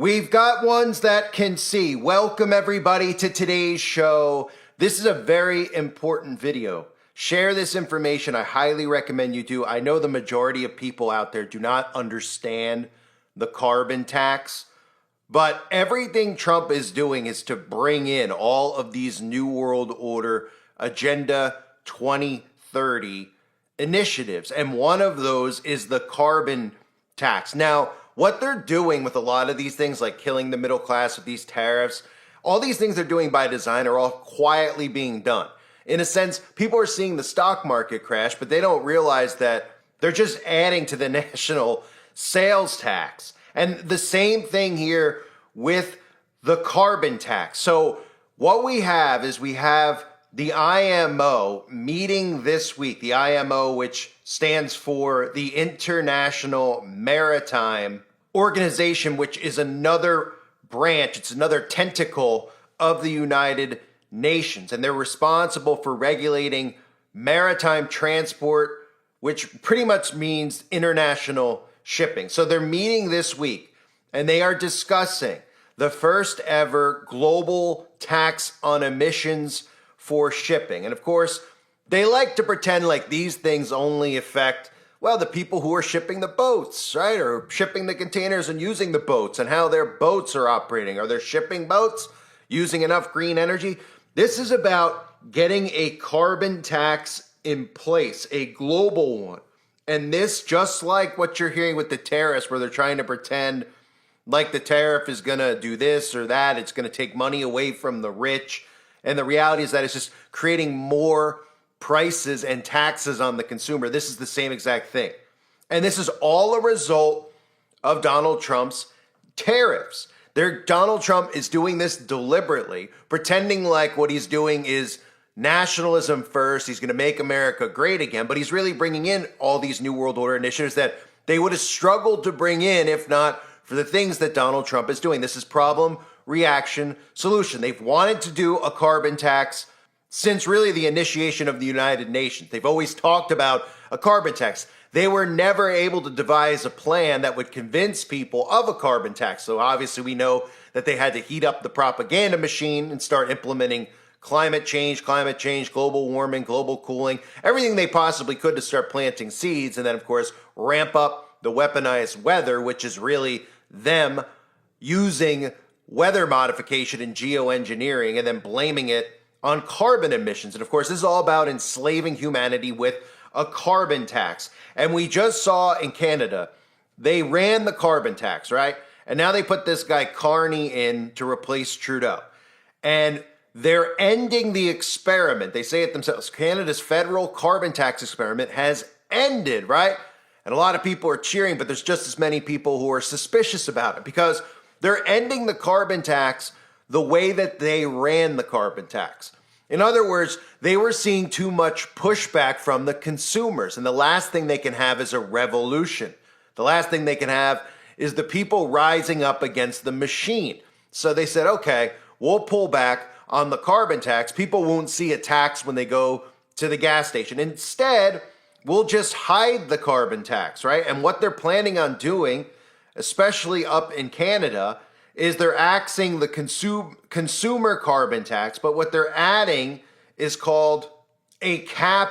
We've got ones that can see. Welcome everybody to today's show. This is a very important video. Share this information. I highly recommend you do. I know the majority of people out there do not understand the carbon tax, but everything Trump is doing is to bring in all of these New World Order Agenda 2030 initiatives. And one of those is the carbon tax. Now, what they're doing with a lot of these things, like killing the middle class with these tariffs, all these things they're doing by design are all quietly being done. In a sense, people are seeing the stock market crash, but they don't realize that they're just adding to the national sales tax. And the same thing here with the carbon tax. So what we have is we have the IMO meeting this week. The IMO, which stands for the International Maritime Organization, which is another branch, it's another tentacle of the United Nations. And they're responsible for regulating maritime transport, which pretty much means international shipping. So they're meeting this week and they are discussing the first ever global tax on emissions for shipping. And of course, they like to pretend like these things only affect, well, the people who are shipping the boats, right? Or shipping the containers and using the boats and how their boats are operating. Are their shipping boats using enough green energy? This is about getting a carbon tax in place, a global one. And this, just like what you're hearing with the tariffs, where they're trying to pretend like the tariff is going to do this or that, it's going to take money away from the rich. And the reality is that it's just creating more prices and taxes on the consumer. This is the same exact thing. And this is all a result of Donald Trump's tariffs. Donald Trump is doing this deliberately, pretending like what he's doing is nationalism first. He's going to make America great again, but he's really bringing in all these New World Order initiatives that they would have struggled to bring in if not for the things that Donald Trump is doing. This is problem, reaction, solution. They've wanted to do a carbon tax since really the initiation of the United Nations. They've always talked about a carbon tax. They were never able to devise a plan that would convince people of a carbon tax. So obviously we know that they had to heat up the propaganda machine and start implementing climate change, global warming, global cooling, everything they possibly could to start planting seeds. And then, of course, ramp up the weaponized weather, which is really them using weather modification and geoengineering and then blaming it on carbon emissions. And of course, this is all about enslaving humanity with a carbon tax. And we just saw in Canada, they ran the carbon tax, right? And now they put this guy Carney in to replace Trudeau. And they're ending the experiment. They say it themselves. Canada's federal carbon tax experiment has ended, right? And a lot of people are cheering, but there's just as many people who are suspicious about it because they're ending the carbon tax the way that they ran the carbon tax. In other words, they were seeing too much pushback from the consumers. And the last thing they can have is a revolution. The last thing they can have is the people rising up against the machine. So they said, okay, we'll pull back on the carbon tax. People won't see a tax when they go to the gas station. Instead, we'll just hide the carbon tax, right? And what they're planning on doing, especially up in Canada, is they're axing the consumer carbon tax, but what they're adding is called a cap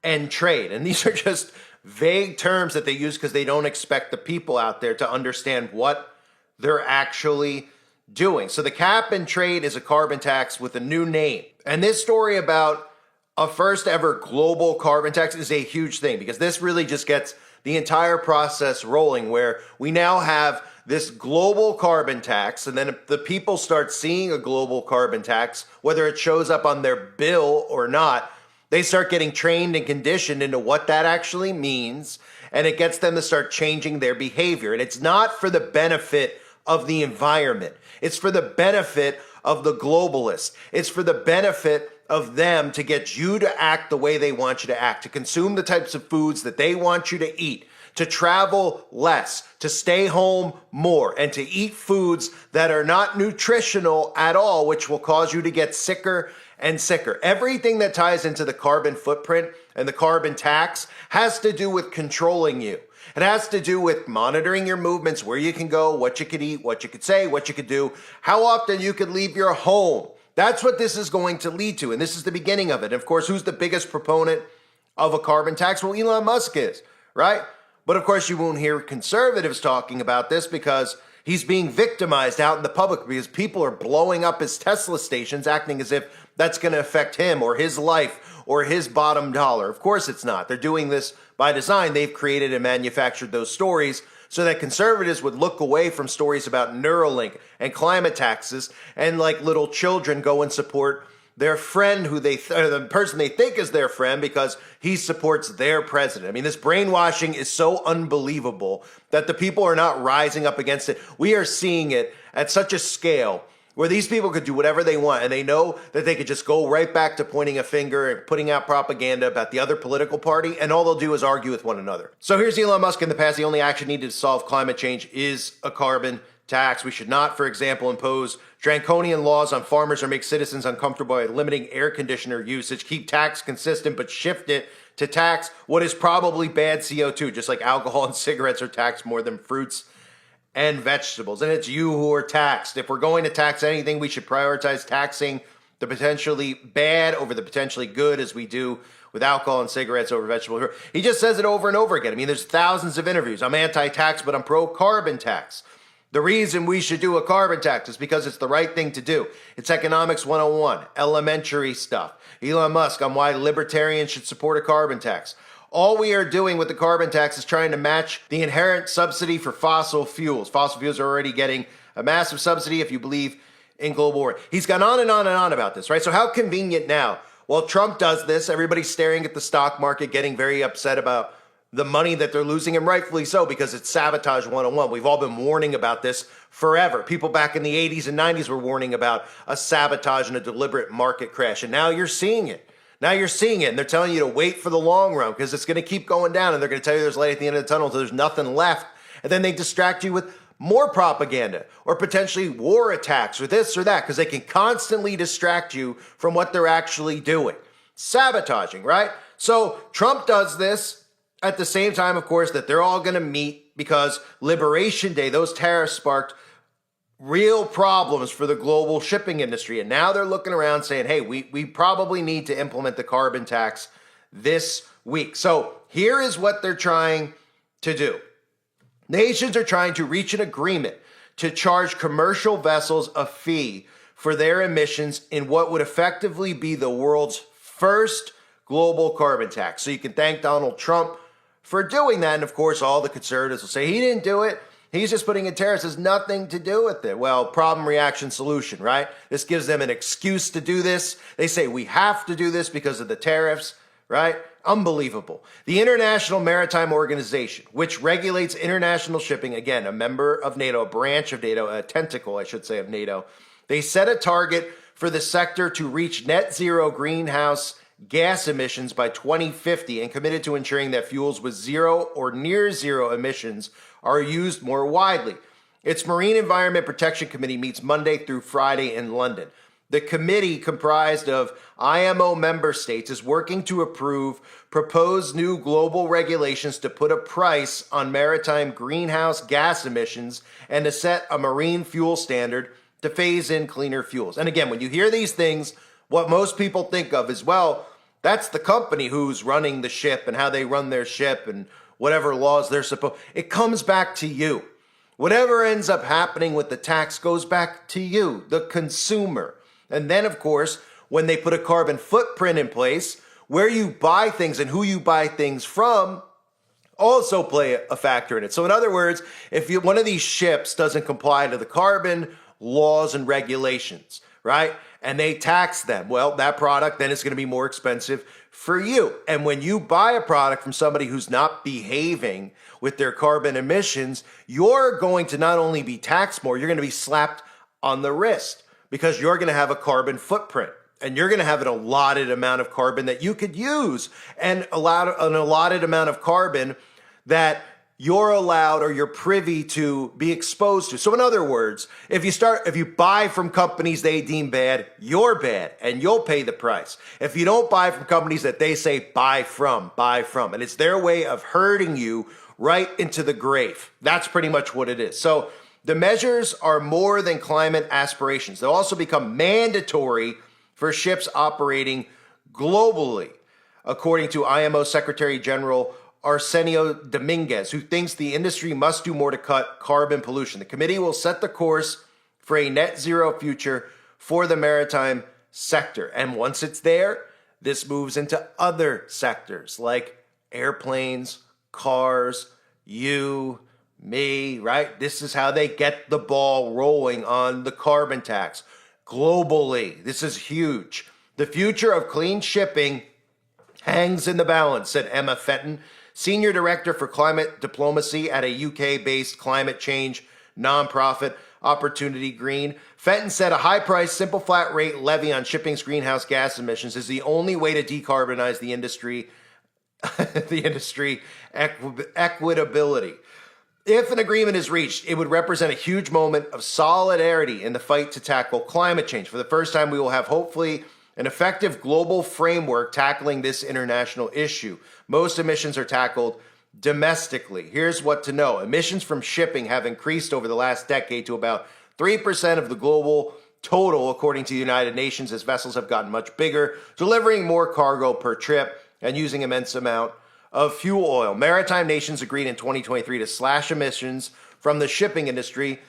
and trade. And these are just vague terms that they use because they don't expect the people out there to understand what they're actually doing. So the cap and trade is a carbon tax with a new name. And this story about a first ever global carbon tax is a huge thing because this really just gets the entire process rolling where we now have this global carbon tax, and then if the people start seeing a global carbon tax, whether it shows up on their bill or not, they start getting trained and conditioned into what that actually means, and it gets them to start changing their behavior. And it's not for the benefit of the environment. It's for the benefit of the globalists. It's for the benefit of them to get you to act the way they want you to act, to consume the types of foods that they want you to eat, to travel less, to stay home more, and to eat foods that are not nutritional at all, which will cause you to get sicker and sicker. Everything that ties into the carbon footprint and the carbon tax has to do with controlling you. It has to do with monitoring your movements, where you can go, what you could eat, what you could say, what you could do, how often you could leave your home. That's what this is going to lead to, and this is the beginning of it. And of course, who's the biggest proponent of a carbon tax? Well, Elon Musk is, right? But of course, you won't hear conservatives talking about this because he's being victimized out in the public because people are blowing up his Tesla stations, acting as if that's going to affect him or his life or his bottom dollar. Of course it's not. They're doing this by design. They've created and manufactured those stories so that conservatives would look away from stories about Neuralink and climate taxes and like little children go and support their friend who the person they think is their friend because he supports their president. I mean, this brainwashing is so unbelievable that the people are not rising up against it. We are seeing it at such a scale where these people could do whatever they want and they know that they could just go right back to pointing a finger and putting out propaganda about the other political party, and all they'll do is argue with one another. So here's Elon Musk in the past. The only action needed to solve climate change is a carbon tax. We should not, for example, impose draconian laws on farmers or make citizens uncomfortable by limiting air conditioner usage. Keep tax consistent, but shift it to tax what is probably bad CO2, just like alcohol and cigarettes are taxed more than fruits and vegetables. And it's you who are taxed. If we're going to tax anything, we should prioritize taxing the potentially bad over the potentially good, as we do with alcohol and cigarettes over vegetables. He just says it over and over again. I mean, there's thousands of interviews. I'm anti-tax, but I'm pro-carbon tax. The reason we should do a carbon tax is because it's the right thing to do. It's economics 101, elementary stuff. Elon Musk on why libertarians should support a carbon tax. All we are doing with the carbon tax is trying to match the inherent subsidy for fossil fuels. Fossil fuels are already getting a massive subsidy if you believe in global warming. He's gone on and on and on about this, right? So how convenient now? Well, Trump does this. Everybody's staring at the stock market, getting very upset about the money that they're losing, and rightfully so, because it's sabotage 101. We've all been warning about this forever. People back in the 80s and 90s were warning about a sabotage and a deliberate market crash, and now you're seeing it. Now you're seeing it, and they're telling you to wait for the long run because it's going to keep going down, and they're going to tell you there's light at the end of the tunnel until there's nothing left, and then they distract you with more propaganda or potentially war attacks or this or that because they can constantly distract you from what they're actually doing. Sabotaging, right? So Trump does this at the same time, of course, that they're all going to meet because Liberation Day, those tariffs sparked real problems for the global shipping industry. And now they're looking around saying, hey, we probably need to implement the carbon tax this week. So here is what they're trying to do. Nations are trying to reach an agreement to charge commercial vessels a fee for their emissions in what would effectively be the world's first global carbon tax. So you can thank Donald Trump for doing that. And of course, all the conservatives will say he didn't do it. He's just putting in tariffs. It has nothing to do with it. Well, problem, reaction, solution, right? This gives them an excuse to do this. They say we have to do this because of the tariffs, right? Unbelievable. The International Maritime Organization, which regulates international shipping, again, a member of NATO, a branch of NATO, a tentacle, I should say, of NATO, they set a target for the sector to reach net zero greenhouse gas emissions by 2050 and committed to ensuring that fuels with zero or near zero emissions are used more widely. Its Marine Environment Protection Committee meets Monday through Friday in London. The committee, comprised of IMO member states, is working to approve proposed new global regulations to put a price on maritime greenhouse gas emissions and to set a marine fuel standard to phase in cleaner fuels. And again, when you hear these things, what most people think of is, well, that's the company who's running the ship and how they run their ship and whatever laws they're supposed. It comes back to you. Whatever ends up happening with the tax goes back to you, the consumer. And then, of course, when they put a carbon footprint in place, where you buy things and who you buy things from also play a factor in it. So in other words, if one of these ships doesn't comply to the carbon laws and regulations, right, and they tax them, well, that product then is going to be more expensive for you. And when you buy a product from somebody who's not behaving with their carbon emissions, you're going to not only be taxed more, you're going to be slapped on the wrist because you're going to have a carbon footprint and you're going to have an allotted amount of carbon that you could use and an allotted amount of carbon that you're allowed or you're privy to be exposed to. So in other words, if you buy from companies they deem bad, you're bad and you'll pay the price. If you don't buy from companies that they say buy from. And it's their way of hurting you right into the grave. That's pretty much what it is. So the measures are more than climate aspirations. They'll also become mandatory for ships operating globally, according to IMO Secretary General Arsenio Dominguez, who thinks the industry must do more to cut carbon pollution. The committee will set the course for a net zero future for the maritime sector. And once it's there, this moves into other sectors like airplanes, cars, you, me, right? This is how they get the ball rolling on the carbon tax globally. This is huge. The future of clean shipping hangs in the balance, said Emma Fenton, Senior Director for Climate Diplomacy at a UK-based climate change nonprofit, Opportunity Green. Fenton said a high-priced, simple flat rate levy on shipping's greenhouse gas emissions is the only way to decarbonize the industry, equitability. If an agreement is reached, it would represent a huge moment of solidarity in the fight to tackle climate change. For the first time, we will have hopefully an effective global framework tackling this international issue. Most emissions are tackled domestically. Here's what to know. Emissions from shipping have increased over the last decade to about 3% of the global total, according to the United Nations, as vessels have gotten much bigger, delivering more cargo per trip and using immense amount of fuel oil. Maritime nations agreed in 2023 to slash emissions from the shipping industry,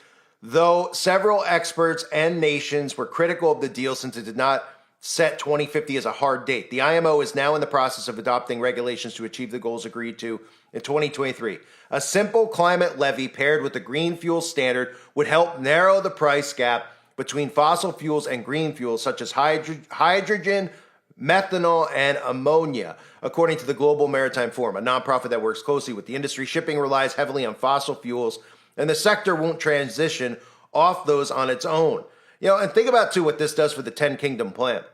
though several experts and nations were critical of the deal since it did not set 2050 as a hard date. The IMO is now in the process of adopting regulations to achieve the goals agreed to in 2023. A simple climate levy paired with the green fuel standard would help narrow the price gap between fossil fuels and green fuels such as hydrogen, methanol, and ammonia, according to the Global Maritime Forum, a nonprofit that works closely with the industry. Shipping relies heavily on fossil fuels, and the sector won't transition off those on its own. And think about, too, what this does for the 10 Kingdom plan,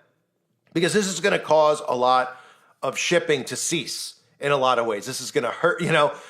because this is going to cause a lot of shipping to cease in a lot of ways. This is going to hurt,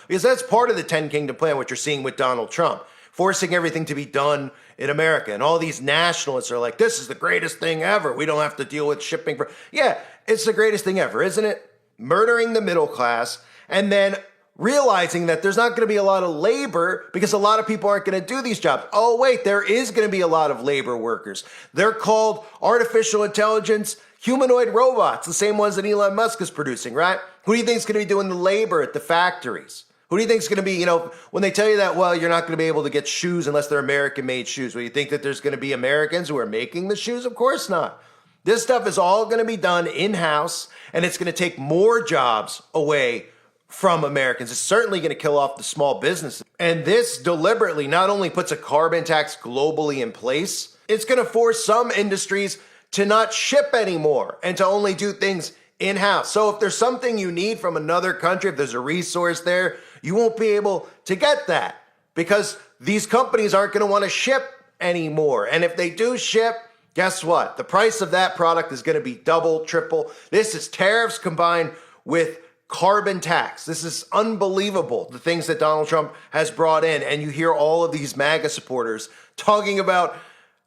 because that's part of the 10 Kingdom plan, what you're seeing with Donald Trump, forcing everything to be done in America. And all these nationalists are like, this is the greatest thing ever. We don't have to deal with shipping. Yeah, it's the greatest thing ever, isn't it? Murdering the middle class and then realizing that there's not going to be a lot of labor because a lot of people aren't going to do these jobs. Oh, wait, there is going to be a lot of labor workers. They're called artificial intelligence humanoid robots, the same ones that Elon Musk is producing, right? Who do you think is going to be doing the labor at the factories? Who do you think is going to be, when they tell you that, well, you're not going to be able to get shoes unless they're American-made shoes. Well, you think that there's going to be Americans who are making the shoes? Of course not. This stuff is all going to be done in-house, and it's going to take more jobs away from Americans. It's certainly going to kill off the small businesses. And this deliberately not only puts a carbon tax globally in place, it's going to force some industries to not ship anymore and to only do things in-house. So if there's something you need from another country, if there's a resource there, you won't be able to get that because these companies aren't going to want to ship anymore. And if they do ship, guess what? The price of that product is going to be double, triple. This is tariffs combined with carbon tax. This is unbelievable, the things that Donald Trump has brought in. And you hear all of these MAGA supporters talking about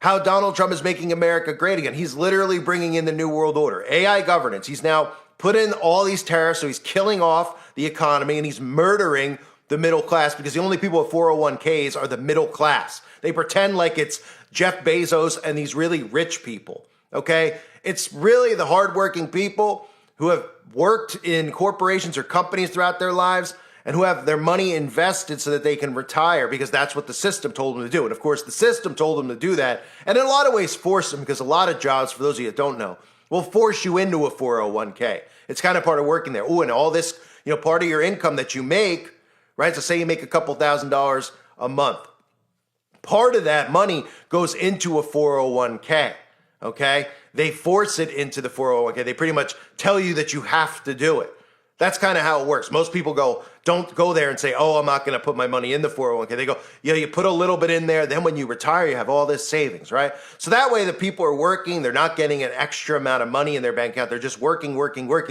how Donald Trump is making America great again. He's literally bringing in the New World Order, AI governance. He's now put in all these tariffs, so he's killing off the economy and he's murdering the middle class because the only people with 401ks are the middle class. They pretend like it's Jeff Bezos and these really rich people, okay? It's really the hardworking people who have worked in corporations or companies throughout their lives and who have their money invested so that they can retire because that's what the system told them to do. And of course, the system told them to do that. And in a lot of ways forced them because a lot of jobs, for those of you that don't know, will force you into a 401k. It's kind of part of working there. Oh, and all this, part of your income that you make, right? So say you make a couple $1,000s a month. Part of that money goes into a 401k, okay? They force it into the 401k. They pretty much tell you that you have to do it. That's kind of how it works. Most people don't go there and say, oh, I'm not going to put my money in the 401k. They go, you put a little bit in there. Then when you retire, you have all this savings, right? So that way the people are working. They're not getting an extra amount of money in their bank account. They're just working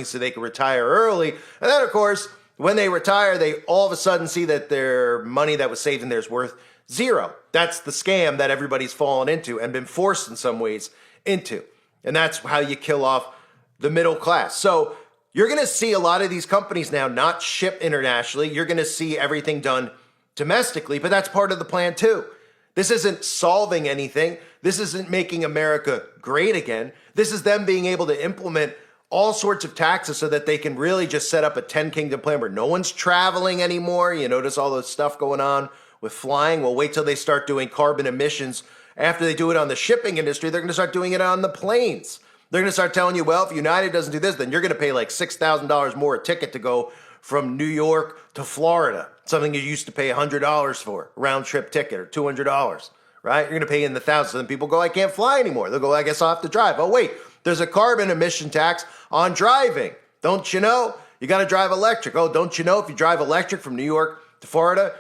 so they can retire early. And then, of course, when they retire, they all of a sudden see that their money that was saved in there is worth zero. That's the scam that everybody's fallen into and been forced in some ways into. And that's how you kill off the middle class. So You're going to see a lot of these companies now not ship internationally. You're going to see everything done domestically, but that's part of the plan too. This isn't solving anything. This isn't making America great again. This is them being able to implement all sorts of taxes so that they can really just set up a 10 kingdom plan where no one's traveling anymore. You notice all this stuff going on with flying. Well, wait till they start doing carbon emissions. After they do it on the shipping industry, they're going to start doing it on the planes. They're going to start telling you, well, if United doesn't do this, then you're going to pay like $6,000 more a ticket to go from New York to Florida, something you used to pay $100 for, round trip ticket, or $200, right? You're going to pay in the thousands. And then people go, I can't fly anymore. They'll go, I guess I'll have to drive. Oh, wait, there's a carbon emission tax on driving. Don't you know? You got to drive electric. Oh, don't you know if you drive electric from New York to Florida,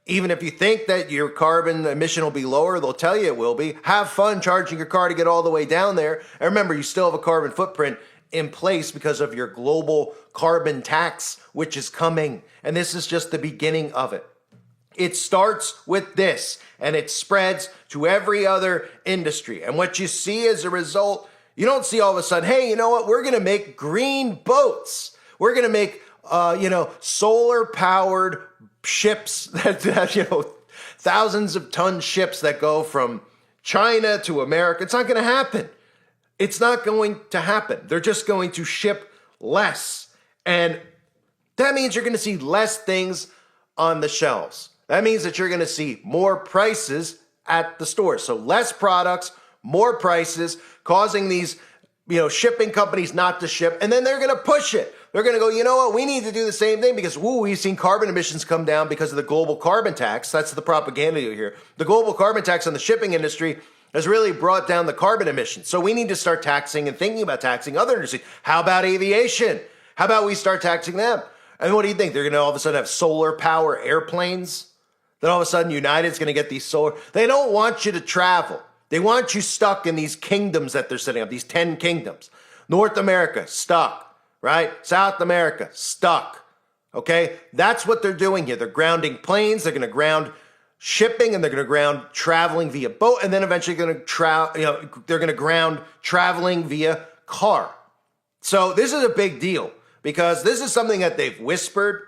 even if you think that your carbon emission will be lower, they'll tell you it will be. Have fun charging your car to get all the way down there. And remember, you still have a carbon footprint in place because of your global carbon tax, which is coming. And this is just the beginning of it. It starts with this, and it spreads to every other industry. And what you see as a result, you don't see all of a sudden, hey, you know what? We're going to make green boats. We're going to make, solar-powered ships that thousands of ton ships that go from China to America. It's not going to happen. It's not going to happen. They're just going to ship less. And that means you're going to see less things on the shelves. That means that you're going to see more prices at the stores. So less products, more prices, causing these, shipping companies not to ship. And then they're going to push it. They're going to go, you know what? We need to do the same thing because, we've seen carbon emissions come down because of the global carbon tax. That's the propaganda you hear. The global carbon tax on the shipping industry has really brought down the carbon emissions. So we need to start taxing and thinking about taxing other industries. How about aviation? How about we start taxing them? And what do you think? They're going to all of a sudden have solar power airplanes? Then all of a sudden United's going to get these solar. They don't want you to travel. They want you stuck in these kingdoms that they're setting up, these 10 kingdoms. North America, stuck. Right? South America, stuck. Okay? That's what they're doing here. They're grounding planes. They're going to ground shipping, and they're going to ground traveling via boat, and then eventually they're going to ground traveling via car. So this is a big deal because this is something that they've whispered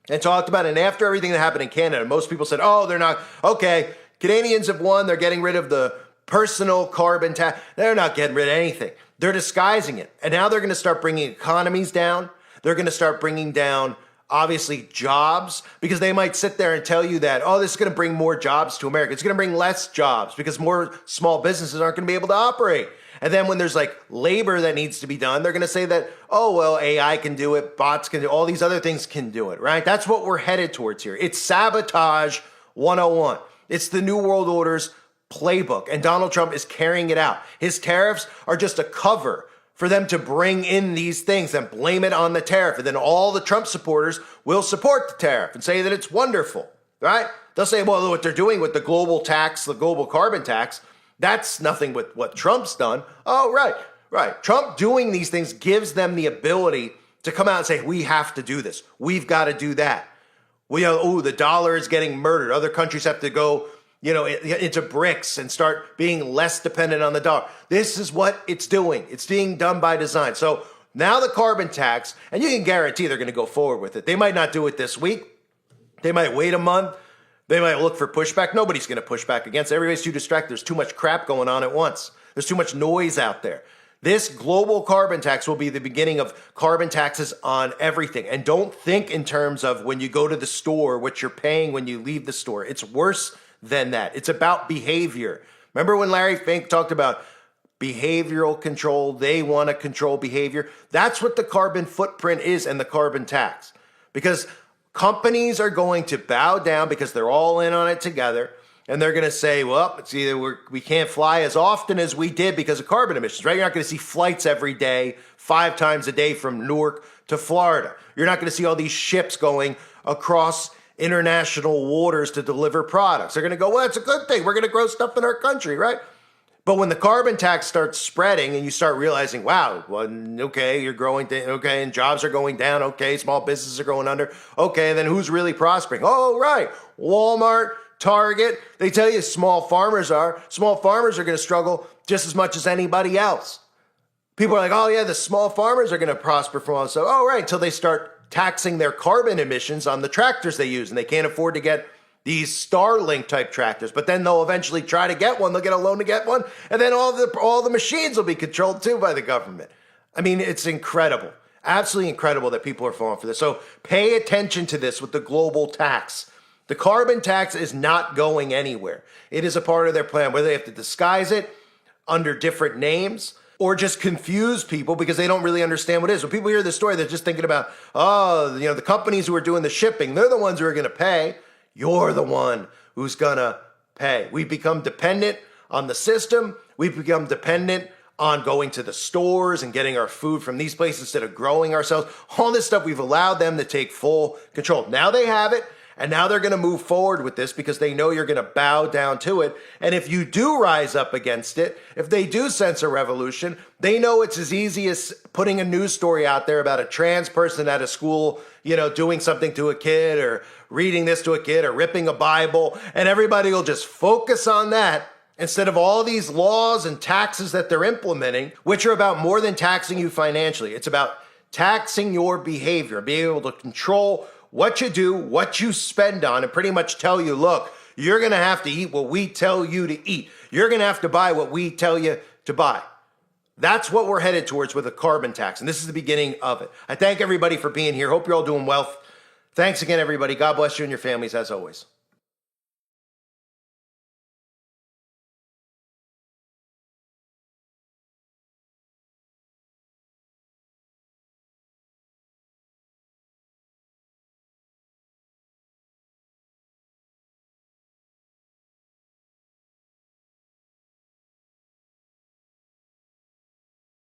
and talked about. And after everything that happened in Canada, most people said, oh, they're not. Okay, Canadians have won. They're getting rid of the personal carbon tax. They're not getting rid of anything. They're disguising it. And now they're going to start bringing economies down. They're going to start bringing down, obviously, jobs, because they might sit there and tell you that, oh, this is going to bring more jobs to America. It's going to bring less jobs because more small businesses aren't going to be able to operate. And then when there's like labor that needs to be done, they're going to say that, oh, well, AI can do it. Bots can do it. All these other things can do it, right? That's what we're headed towards here. It's sabotage 101. It's the New World Order's playbook, and Donald Trump is carrying it out. His tariffs are just a cover for them to bring in these things and blame it on the tariff. And then all the Trump supporters will support the tariff and say that it's wonderful, right? They'll say, well, what they're doing with the global tax, the global carbon tax, that's nothing with what Trump's done. Oh, right. Trump doing these things gives them the ability to come out and say, we have to do this. We've got to do that. The dollar is getting murdered. Other countries have to go into BRICS and start being less dependent on the dollar. This is what it's doing. It's being done by design. So now the carbon tax, and you can guarantee they're going to go forward with it. They might not do it this week. They might wait a month. They might look for pushback. Nobody's going to push back against it. Everybody's too distracted. There's too much crap going on at once. There's too much noise out there. This global carbon tax will be the beginning of carbon taxes on everything. And don't think in terms of when you go to the store, what you're paying when you leave the store. It's worse than that. It's about behavior. Remember when Larry Fink talked about behavioral control? They want to control behavior. That's what the carbon footprint is and the carbon tax. Because companies are going to bow down because they're all in on it together. And they're going to say, well, it's either we can't fly as often as we did because of carbon emissions, right? You're not going to see flights every day, 5 times a day from Newark to Florida. You're not going to see all these ships going across international waters to deliver products. They're going to go, well, it's a good thing. We're going to grow stuff in our country, right? But when the carbon tax starts spreading and you start realizing, wow, well, okay, you're growing, okay, and jobs are going down, okay, small businesses are going under, okay, then who's really prospering? Oh, right, Walmart, Target. They tell you small farmers are going to struggle just as much as anybody else. People are like, oh yeah, the small farmers are going to prosper from all this stuff. Oh, right, until they start taxing their carbon emissions on the tractors they use, and they can't afford to get these Starlink type tractors. But then they'll eventually try to get one. They'll get a loan to get one, and then all the machines will be controlled too by the government. I mean, it's incredible. Absolutely incredible that people are falling for this. So pay attention to this with the global tax. The carbon tax is not going anywhere. It is a part of their plan, whether they have to disguise it under different names or just confuse people because they don't really understand what it is. When people hear this story, they're just thinking about, oh, the companies who are doing the shipping, they're the ones who are going to pay. You're the one who's going to pay. We've become dependent on the system. We've become dependent on going to the stores and getting our food from these places instead of growing ourselves. All this stuff, we've allowed them to take full control. Now they have it. And now they're going to move forward with this because they know you're going to bow down to it. And if you do rise up against it, if they do sense a revolution, they know it's as easy as putting a news story out there about a trans person at a school, doing something to a kid or reading this to a kid or ripping a Bible. And everybody will just focus on that instead of all these laws and taxes that they're implementing, which are about more than taxing you financially. It's about taxing your behavior, being able to control what you do, what you spend on, and pretty much tell you, look, you're going to have to eat what we tell you to eat. You're going to have to buy what we tell you to buy. That's what we're headed towards with a carbon tax, and this is the beginning of it. I thank everybody for being here. Hope you're all doing well. Thanks again, everybody. God bless you and your families, as always.